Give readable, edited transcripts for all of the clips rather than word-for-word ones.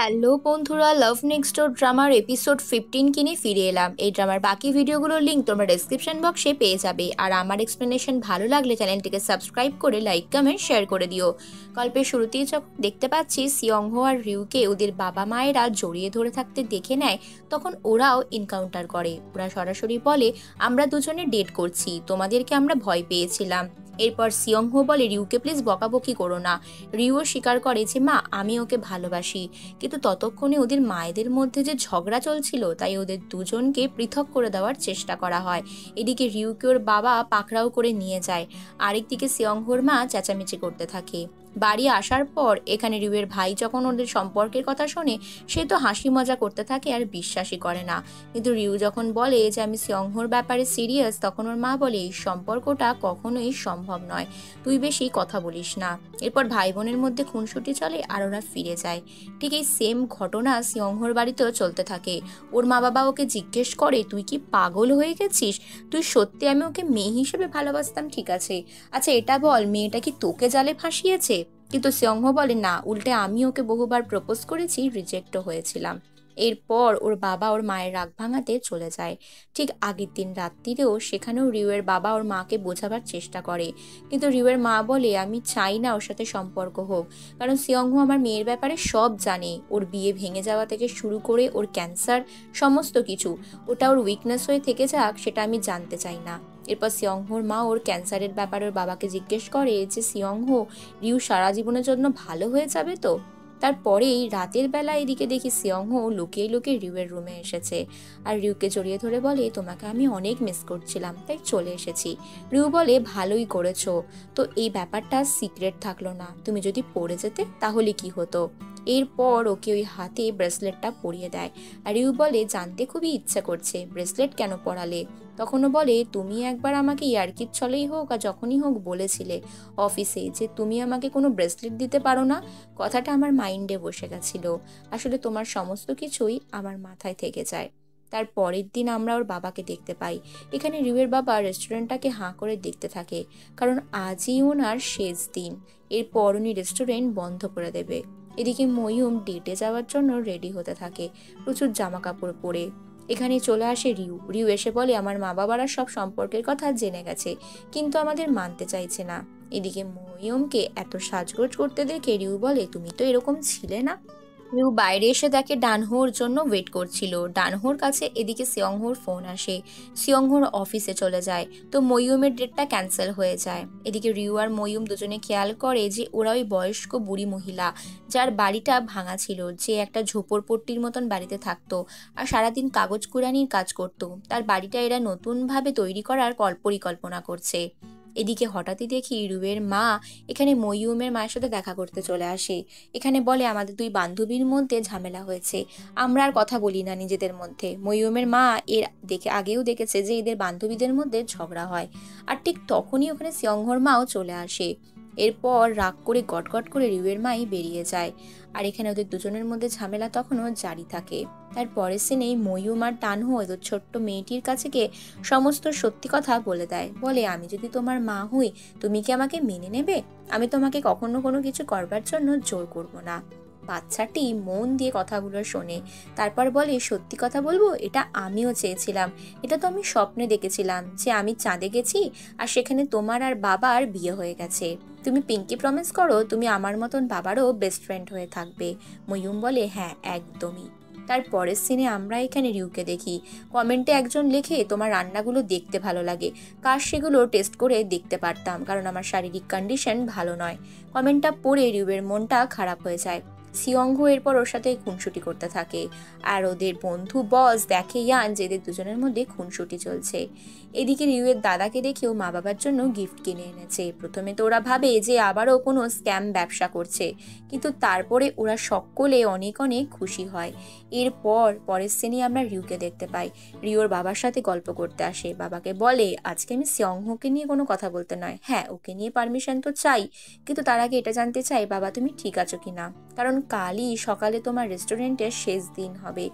Hello বন্ধুরা, লাভ next ডোর ড্রামার episode 15 কিনে ফিরে এলাম। এই ড্রামার বাকি ভিডিওগুলোর লিঙ্ক তোমরা ডেসক্রিপশন বক্সে পেয়ে যাবে। আর আমার এক্সপ্লেনেশন ভালো লাগলে চ্যানেলটিকে সাবস্ক্রাইব করে লাইক কমেন্ট শেয়ার করে দিও। গল্পের শুরুতেই যখন দেখতে পাচ্ছি সিয়ংহো আর রিউকে ওদের বাবা মায়েরা জড়িয়ে ধরে থাকতে দেখে নেয়, তখন ওরাও এনকাউন্টার করে। ওরা সরাসরি বলে, আমরা দুজনে ডেট করছি, তোমাদেরকে আমরা ভয় পেয়েছিলাম। এরপর সিয়ংহো বলে, রিউকে প্লিজ বকাবকি করো না। রিউও স্বীকার করে যে মা, আমি ওকে ভালোবাসি। কিন্তু ততক্ষণে ওদের মায়েদের মধ্যে যে ঝগড়া চলছিল, তাই ওদের দুজনকে পৃথক করে দেওয়ার চেষ্টা করা হয়। এদিকে রিউকে ওর বাবা পাকড়াও করে নিয়ে যায়। আরেকদিকে সিয়ংহোর মা চেঁচামেচি করতে থাকে। বাড়ি আসার পর এখানে রিউয়ের ভাই যখন ওদের সম্পর্কের কথা শোনে, সে তো হাসি মজা করতে থাকে আর বিশ্বাসই করে না। কিন্তু রিউ যখন বলে যে আমি সিয়ংহোর ব্যাপারে সিরিয়াস, তখন ওর মা বলে এই সম্পর্কটা কখনোই সম্ভব নয়, তুই বেশি কথা বলিস না। এরপর ভাই বোনের মধ্যে খুনসুটি চলে আর ওরা ফিরে যায়। ঠিক এই সেম ঘটনা সিয়ংহোর বাড়িতেও চলতে থাকে। ওর মা বাবা ওকে জিজ্ঞেস করে, তুই কি পাগল হয়ে গেছিস? তুই সত্যি আমি ওকে মেয়ে হিসেবে ভালোবাসতাম, ঠিক আছে, আচ্ছা এটা বল, মেয়েটা কি তোকে জালে ফাঁসিয়েছে? কিন্তু সিয়ংহো বলে না, উল্টে আমি ওকে বহুবার প্রপোজ করেছি, রিজেক্টও হয়েছিলাম। এরপর ওর বাবা ওর মায়ের রাগ ভাঙাতে চলে যায়। ঠিক আগের দিন রাত্রিরেও সেখানেও রিউয়ের বাবা ওর মাকে বোঝাবার চেষ্টা করে, কিন্তু রিউয়ের মা বলে, আমি চাই না ওর সাথে সম্পর্ক হোক, কারণ সিয়ংহো আমার মেয়ের ব্যাপারে সব জানে, ওর বিয়ে ভেঙে যাওয়া থেকে শুরু করে ওর ক্যান্সার, সমস্ত কিছু। ওটা ওর উইকনেস হয়ে থেকে যাক, সেটা আমি জানতে চাই না। এরপর সিয়ংহোর মা ওর ক্যান্সারের ব্যাপারে ওর বাবাকে জিজ্ঞেস করে যে সিয়ংহো, রিউ সারা জীবনের জন্য ভালো হয়ে যাবে তো? তারপরেই রাতের বেলা এদিকে দেখি সিয়ংহো লুকিয়ে লুকিয়ে রিউয়ের রুমে এসেছে আর রিউকে জড়িয়ে ধরে বলে, তোমাকে আমি অনেক মিস করছিলাম, তাই চলে এসেছি। রিউ বলে, ভালোই করেছো, তো এই ব্যাপারটা সিক্রেট থাকলো না, তুমি যদি পড়ে যেতে তাহলে কি হতো? এরপর ওকে ওই হাতে ব্রেসলেটটা পরিয়ে দেয়। আর রিউ বলে, জানতে খুবই ইচ্ছা করছে ব্রেসলেট কেন পরালে। তখনও বলে, তুমি একবার আমাকে ইয়ার্কির ছলেই হোক আর যখনই হোক বলেছিলে অফিসে যে তুমি আমাকে কোনো ব্রেসলেট দিতে পারো না। কথাটা আমার মাইন্ডে বসে গেছিল, আসলে তোমার সমস্ত কিছুই আমার মাথায় থেকে যায়। তার পরের দিন আমরা ওর বাবাকে দেখতে পাই। এখানে রিউয়ের বাবা রেস্টুরেন্টটাকে হাঁ করে দেখতে থাকে, কারণ আজই ওনার শেষ দিন। এরপর উনি রেস্টুরেন্ট বন্ধ করে দেবে। এদিকে ময়ূম ডেটে যাওয়ার জন্য রেডি হতে থাকে, প্রচুর জামা কাপড় পরে। এখানে চলে আসে রিউ। রিউ এসে বলে, আমার মা বাবারা সব সম্পর্কের কথা জেনে গেছে, কিন্তু আমাদের মানতে চাইছে না। এদিকে মরিয়মকে এত সাজগোজ করতে দেখে রিউ বলে, তুমি তো এরকম ছিলে না। রিউ বাইরে এসে দেখে ডানহোর জন্য ওয়েট করছিল। ডানহোর কাছে এদিকে সিয়ংহোর ফোন আসে। সিয়ংহোর অফিসে চলে যায়, তো ময়ূমের ডেটটা ক্যান্সেল হয়ে যায়। এদিকে রিউ আর ময়ূম দুজনে খেয়াল করে যে ওরা ওই বয়স্ক বুড়ি মহিলা, যার বাড়িটা ভাঙা ছিল, যে একটা ঝোপড়পট্টির মতন বাড়িতে থাকতো আর সারাদিন কাগজ কুড়ানির কাজ করতো, তার বাড়িটা এরা নতুনভাবে তৈরি করার পরিকল্পনা করছে। এদিকে হঠাৎই দেখি রুবের মা এখানে মইয়ুমের মায়ের সাথে দেখা করতে চলে আসে। এখানে বলে, আমাদের দুই বান্ধবীর মধ্যে ঝামেলা হয়েছে, আমরা আর কথা বলি না নিজেদের মধ্যে। মইয়ুমের মা এর আগেও দেখেছে যে এদের বান্ধবীদের মধ্যে ঝগড়া হয়। আর ঠিক তখনই ওখানে সিয়ংহোর মাও চলে আসে। এরপর রাগ করে গটগট করে রিউয়ের মাই বেরিয়ে যায়। আর এখানে ওদের দুজনের মধ্যে ঝামেলা তখনও জারি থাকে। তার পরের সিনেই ময়ূম আর টানহো ওদের ছোট্ট মেয়েটির কাছে গিয়ে সমস্ত সত্যি কথা বলে দেয়। বলে, আমি যদি তোমার মা হই, তুমি কি আমাকে মেনে নেবে? আমি তোমাকে কখনো কোনো কিছু করবার জন্য জোর করব না। বাচ্চাটি মন দিয়ে কথাগুলো শোনে। তারপর বলে, সত্যি কথা বলবো, এটা আমিও চেয়েছিলাম। এটা তো আমি স্বপ্নে দেখেছিলাম যে আমি চাঁদে গেছি আর সেখানে তোমার আর বাবার বিয়ে হয়ে গেছে। তুমি পিঙ্কি প্রমিস করো তুমি আমার মতন বাবারও বেস্ট ফ্রেন্ড হয়ে থাকবে। ময়ূম বলে, হ্যাঁ একদমই। তার পরের সিনে আমরা এখানে রিউকে দেখি। কমেন্টে একজন লেখে, তোমার রান্নাগুলো দেখতে ভালো লাগে, কার সেগুলো টেস্ট করে দেখতে পারতাম, কারণ আমার শারীরিক কন্ডিশন ভালো নয়। কমেন্টটা পড়ে রিউয়ের মনটা খারাপ হয়ে যায়। সিয়ংহো এরপর ওর সাথে খুনসুটি করতে থাকে, আর ওদের বন্ধু বস দেখে ইয়ান যে এদের দুজনের মধ্যে খুনসুটি চলছে। এদিকে রিউয়ের দাদাকে দেখেও মা বাবার জন্য গিফট কিনে এনেছে। প্রথমে তো ওরা ভাবে যে আবারও কোনো স্ক্যাম ব্যবসা করছে, কিন্তু তারপরে ওরা সকলে অনেক অনেক খুশি হয়। এরপর পরের শ্রেণী আমরা রিউকে দেখতে পাই। রিউর বাবার সাথে গল্প করতে আসে। বাবাকে বলে, আজকে আমি সিয়ংহোকে নিয়ে কোনো কথা বলতে নয়, হ্যাঁ ওকে নিয়ে পারমিশন তো চাই, কিন্তু তার আগে এটা জানতে চাই বাবা তুমি ঠিক আছো কিনা, কারণ কালই সকালে তোমার রেস্টুরেন্টের শেষ দিন হবে।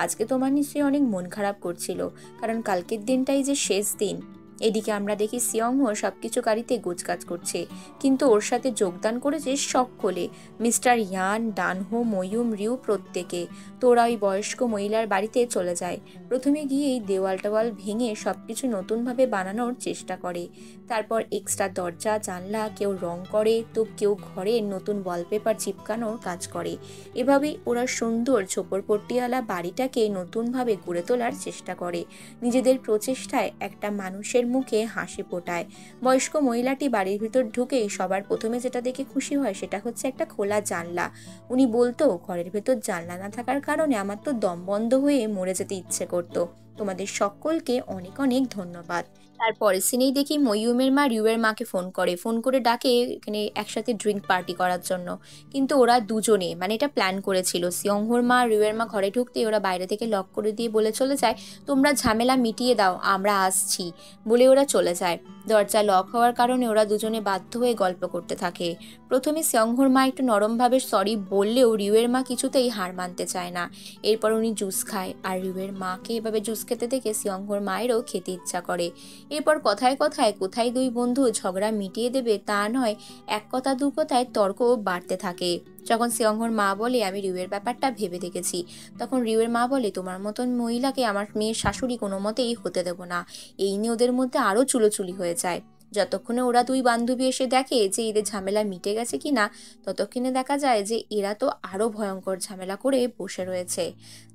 আজকে তোমার নিশ্চয়ই অনেক মন খারাপ করছিল, কারণ কালকের দিনটাই যে শেষ দিন। এদিকে আমরা দেখি সিয়ংহো সবকিছু গাড়িতে গোছগাছ করছে, কিন্তু ওর সাথে যোগদান করেছে সকলে, মিস্টার ইয়ান, ডানহো, ময়ূম, রিউ প্রত্যেকে। তো ওরা ওই বয়স্ক মহিলার বাড়িতে চলে যায়। প্রথমে গিয়েই দেওয়াল টেওয়াল ভেঙে সবকিছু নতুনভাবে বানানোর চেষ্টা করে। তারপর এক্সট্রা দরজা জানলা কেউ রং করে, তো কেউ ঘরে নতুন ওয়ালপেপার চিপকানোর কাজ করে। এভাবেই ওরা সুন্দর ঝোপড়পট্টিওয়ালা বাড়িটাকে নতুনভাবে গড়ে তোলার চেষ্টা করে। নিজেদের প্রচেষ্টায় একটা মানুষের মুখে হাসি ফোটায়। বয়স্ক মহিলাটি বাড়ির ভিতর ঢুকেই সবার প্রথমে যেটা দেখে খুশি হয় সেটা হচ্ছে একটা খোলা জানলা। উনি বলতো, ঘরের ভেতর জানলা না থাকার কারণে আমার তো দম বন্ধ হয়ে মরে যেতে ইচ্ছে করতো। তোমাদের সকলকে অনেক অনেক ধন্যবাদ। তারপরে সিনেই দেখি ময়ূমের মা রিউয়ের মাকে ফোন করে ডাকে এখানে একসাথে ড্রিঙ্ক পার্টি করার জন্য। কিন্তু ওরা দুজনে মানে এটা প্ল্যান করেছিল। সিয়ংহোর মা রিউয়ের মা ঘরে ঢুকতে ওরা বাইরে থেকে লক করে দিয়ে বলে চলে যায়, তোমরা ঝামেলা মিটিয়ে দাও, আমরা আসছি বলে ওরা চলে যায়। দরজা লক হওয়ার কারণে ওরা দুজনে বাধ্য হয়ে গল্প করতে থাকে। প্রথমে সিয়ংহোর মা একটু নরমভাবে সরি বললেও রিউয়ের মা কিছুতেই হার মানতে চায় না। এরপর উনি জুস খায়, আর রিউয়ের মাকে এভাবে জুস খেতে দেখে সিয়ংহোর মায়েরও খেতে ইচ্ছা করে। এরপর কথায় কথায় কোথায় দুই বন্ধু ঝগড়া মিটিয়ে দেবে তা নয়, এক কথা দু কথায় তর্ক বাড়তে থাকে। যখন সিয়ংহোর মা বলে, আমি রিউয়ের ব্যাপারটা ভেবে দেখেছি, তখন রিউয়ের মা বলে, তোমার মতন মহিলাকে আমার মেয়ের শাশুড়ি কোনো মতেই হতে দেব না। এই নিয়ে ওদের মধ্যে আরও চুলোচুলি হয়ে যায়। যতক্ষণে ওরা দুই বান্ধবী এসে দেখে যে এদের ঝামেলা মিটে গেছে কিনা, ততক্ষণে দেখা যায় যে এরা তো আরও ভয়ঙ্কর ঝামেলা করে বসে রয়েছে।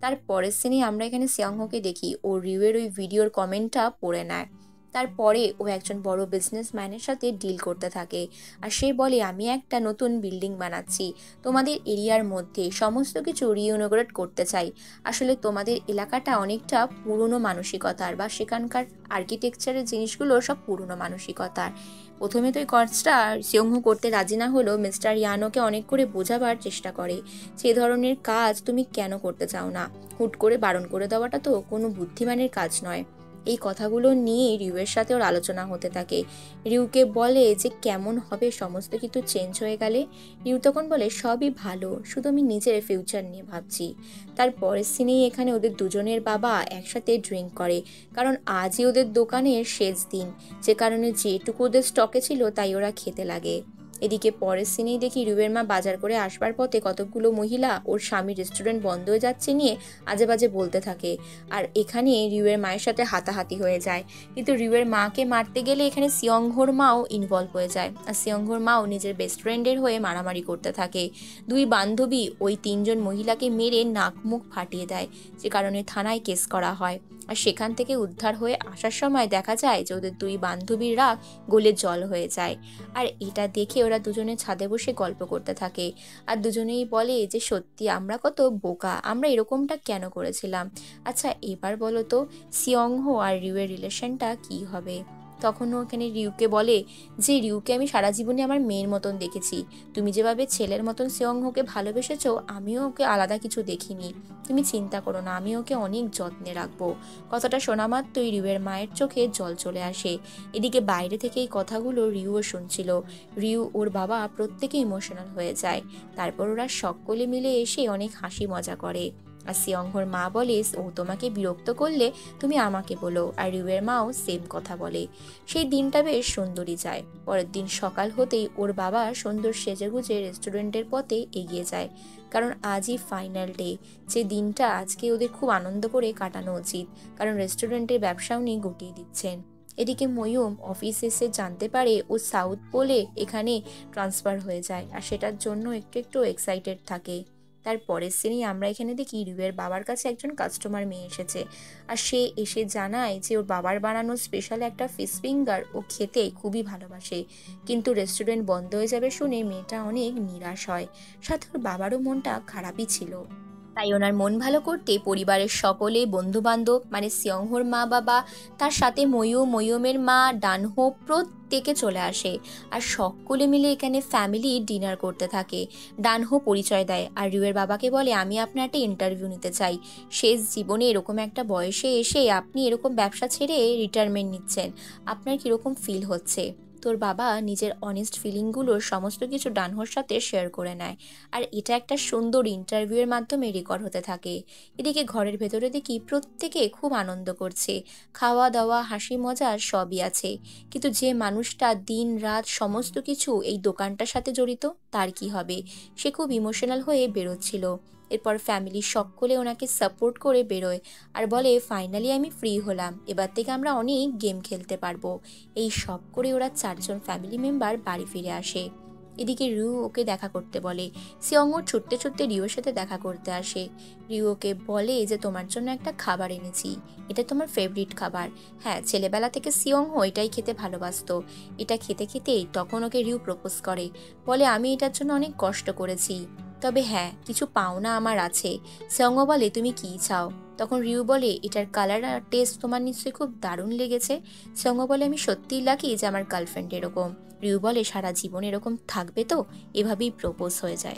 তার পরের সিনে আমরা এখানে সিয়ংহোকে দেখি ও রিউয়ের ওই ভিডিওর কমেন্টটা পড়ে নেয়। তারপরে ও একজন বড় বিজনেসম্যানের সাথে ডিল করতে থাকে, আর সে বলে, আমি একটা নতুন বিল্ডিং বানাচ্ছি তোমাদের এরিয়ার মধ্যে, সমস্ত কিছু রিইনোগ্রেট করতে চাই। আসলে তোমাদের এলাকাটা অনেকটা পুরনো মানসিকতার, বা সেখানকার আর্কিটেকচারের জিনিসগুলো সব পুরনো মানসিকতার। প্রথমে তো এই কাজটা সিয়ংহো করতে রাজি না হলেও মিস্টার ইয়ানোকে অনেক করে বোঝাবার চেষ্টা করে, সে ধরনের কাজ তুমি কেন করতে চাও না, হুট করে বারণ করে দেওয়াটা তো কোনো বুদ্ধিমানের কাজ নয়। এই কথাগুলো নিয়ে রিউয়ের সাথে ওর আলোচনা হতে থাকে। রিউকে বলে যে কেমন হবে সমস্ত কিছু চেঞ্জ হয়ে গেলে। রিউ তখন বলে, সবই ভালো, শুধু আমি নিজের ফিউচার নিয়ে ভাবছি। তারপরের সিনেই এখানে ওদের দুজনের বাবা একসাথে ড্রিঙ্ক করে, কারণ আজই ওদের দোকানের শেষ দিন, যে কারণে যেটুকু ওদের স্টকে ছিল তাই ওরা খেতে লাগে। এদিকে পরের সিনেই দেখি রিউয়ের মা বাজার করে আসবার পথে কতকগুলো মহিলা ওর স্বামীর রেস্টুরেন্ট বন্ধ হয়ে যাচ্ছে নিয়ে আজে বাজে বলতে থাকে, আর এখানে রিউয়ের মায়ের সাথে হাতাহাতি হয়ে যায়। কিন্তু রিউয়ের মাকে মারতে গেলে এখানে সিয়ংহোর মাও ইনভলভ হয়ে যায়, আর সিয়ংহোর মাও নিজের বেস্ট ফ্রেন্ডের হয়ে মারামারি করতে থাকে। দুই বান্ধবী ওই তিনজন মহিলাকে মেরে নাক মুখ ফাটিয়ে দেয়, যে কারণে থানায় কেস করা হয়। আর সেখান থেকে উদ্ধার হয়ে আসার সময় দেখা যায় যে ওদের দুই বান্ধবীর রাগ গলে জল হয়ে যায়। আর এটা দেখে ওরা দুজনে ছাদে বসে গল্প করতে থাকে, আর দুজনেই বলে যে সত্যি আমরা কত বোকা, আমরা এরকমটা কেন করেছিলাম। আচ্ছা এবার বলো তো সিয়ংহো আর রিউয়ের রিলেশনটা কি হবে। তখন ওখানে রিউকে বলে যে রিউকে আমি সারা জীবনে আমার মেয়ের মতন দেখেছি, তুমি যেভাবে ছেলের মতন সিয়ংহোকে ভালোবেসেছো আমিও ওকে আলাদা কিছু দেখিনি, তুমি চিন্তা করো না, আমি ওকে অনেক যত্নে রাখবো। কথাটা শোনা মাত্রই রিউয়ের মায়ের চোখে জল চলে আসে। এদিকে বাইরে থেকে এই কথাগুলো রিউও শুনছিল। রিউ, ওর বাবা প্রত্যেকে ইমোশনাল হয়ে যায়। তারপর ওরা সকলে মিলে এসে অনেক হাসি মজা করে। আর সিয়ংহোর মা বলে, ও তোমাকে বিরক্ত করলে তুমি আমাকে বলো, আর রিউয়ের মাও সেম কথা বলে। সেই দিনটা বেশ সুন্দরই যায়। পরের দিন সকাল হতেই ওর বাবা সুন্দর সেজেগুজে রেস্টুরেন্টের পথে এগিয়ে যায়, কারণ আজই ফাইনাল ডে, যে দিনটা আজকে ওদের খুব আনন্দ করে কাটানো উচিত, কারণ রেস্টুরেন্টের ব্যবসা উনি গুটিয়ে দিচ্ছেন। এদিকে ময়ূম অফিসে এসে জানতে পারে ও সাউথ পোলে এখানে ট্রান্সফার হয়ে যায়, আর সেটার জন্য একটু একটু এক্সাইটেড থাকে। তার পরের সিনেই আমরা এখানে দেখি রিউয়ের বাবার কাছে একজন কাস্টমার মেয়ে এসেছে, আর সে এসে জানায় যে ওর বাবার বানানো স্পেশাল একটা ফিশ ফিঙ্গার ও খেতে খুবই ভালোবাসে, কিন্তু রেস্টুরেন্ট বন্ধ হয়ে যাবে শুনে মেয়েটা অনেক নিরাশ হয়, সাথে ওর বাবারও মনটা খারাপই ছিল। তাই ওনার মন ভালো করতে পরিবারের সকলে, বন্ধুবান্ধব মানে সিয়ংহোর মা বাবা, তার সাথে ময়ূমের মা, ডানহো প্রত্যেকে চলে আসে, আর সকলে মিলে এখানে ফ্যামিলি ডিনার করতে থাকে। ডানহো পরিচয় দেয় আর রিউয়ের বাবাকে বলে, আমি আপনার একটা ইন্টারভিউ নিতে চাই, শেষ জীবনে এরকম একটা বয়সে এসে আপনি এরকম ব্যবসা ছেড়ে রিটায়ারমেন্ট নিচ্ছেন, আপনার কীরকম ফিল হচ্ছে। তোর বাবা নিজের অনেস্ট ফিলিংগুলোর সমস্ত কিছু ডানহোর সাথে শেয়ার করে নেয়, আর এটা একটা সুন্দর ইন্টারভিউয়ের মাধ্যমে রেকর্ড হতে থাকে। এদিকে ঘরের ভেতরে দেখি প্রত্যেকে খুব আনন্দ করছে, খাওয়া দাওয়া হাসি মজার সবই আছে। কিন্তু যে মানুষটা দিন রাত সমস্ত কিছু এই দোকানটার সাথে জড়িত, তার কি হবে? সে খুব ইমোশনাল হয়ে বেরোচ্ছিল। এরপর ফ্যামিলির সকলে ওনাকে সাপোর্ট করে বেরোয় আর বলে ফাইনালি আমি ফ্রি হলাম, এবার থেকে আমরা অনেক গেম খেলতে পারবো। এই সব করে ওরা 4জন ফ্যামিলি মেম্বার বাড়ি ফিরে আসে। এদিকে রিউ ওকে দেখা করতে বলে। সিয়ংও ছুটতে ছুটতে রিউর সাথে দেখা করতে আসে। রিউ ওকে বলে যে তোমার জন্য একটা খাবার এনেছি, এটা তোমার ফেভারিট খাবার। হ্যাঁ, ছেলেবেলা থেকে সিয়ংহো এটাই খেতে ভালোবাসতো। এটা খেতে খেতেই তখন ওকে রিউ প্রপোজ করে, বলে আমি এটার জন্য অনেক কষ্ট করেছি, তবে হ্যাঁ কিছু পাওনা আমার আছে। সিয়ংহো বলে তুমি কি চাও? তখন রিউ বলে এটার কালার আর টেস্ট তোমার নিশ্চয়ই খুব দারুণ লেগেছে। সিয়ংহো বলে আমি সত্যিই লাকি যে আমার গার্লফ্রেন্ড এরকম। রিউ বলে সারা জীবন এরকম থাকবে তো? এভাবেই প্রপোজ হয়ে যায়।